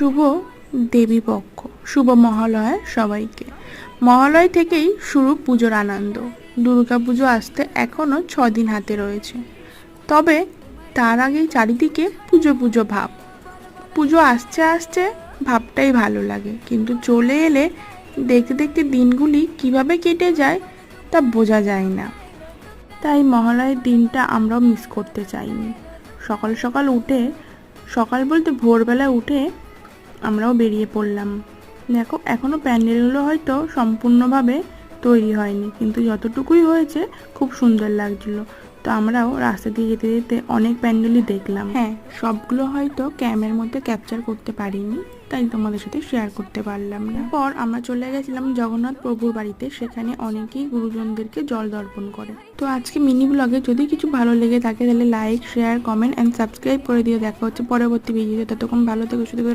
শুভ দেবীপক্ষ, শুভ মহালয়া সবাইকে। মহালয় থেকেই শুরু পুজোর আনন্দ। দুর্গাপুজো আসতে এখনও 6 দিন হাতে রয়েছে, তবে তার আগেই চারিদিকে পুজো পুজো ভাব। পুজো আসছে আসছে ভাবটাই ভালো লাগে, কিন্তু চলে এলে দেখতে দেখতে দিনগুলি কিভাবে কেটে যায় তা বোঝা যায় না। তাই মহালয়ের দিনটা আমরাও মিস করতে চাইনি। সকাল সকাল উঠে, সকাল বলতে ভোরবেলা উঠে আমরাও বেরিয়ে পড়লাম। দেখো এখনও প্যান্ডেলগুলো হয়তো সম্পূর্ণভাবে তৈরি হয়নি, কিন্তু যতটুকুই হয়েছে খুব সুন্দর লাগছিল। তো আমরাও রাস্তা দিয়ে যেতে যেতে অনেক প্যান্ডেলই দেখলাম। হ্যাঁ, সবগুলো হয়তো ক্যামেরার মধ্যে ক্যাপচার করতে পারিনি, তাই তোমাদের সাথে শেয়ার করতে পারলাম না। পর আমরা চলে গেছিলাম জগন্নাথ প্রভুর বাড়িতে, সেখানে অনেকেই গুরুজনদেরকে জল দর্পণ করে। তো আজকে মিনি ব্লগে যদি কিছু ভালো লেগে থাকে তাহলে like, share, comment and subscribe করে দিয়ে দেখা হচ্ছে পরবর্তী ভিডিওতে। ততক্ষণ ভালো থেকো, সুস্থ থেকো।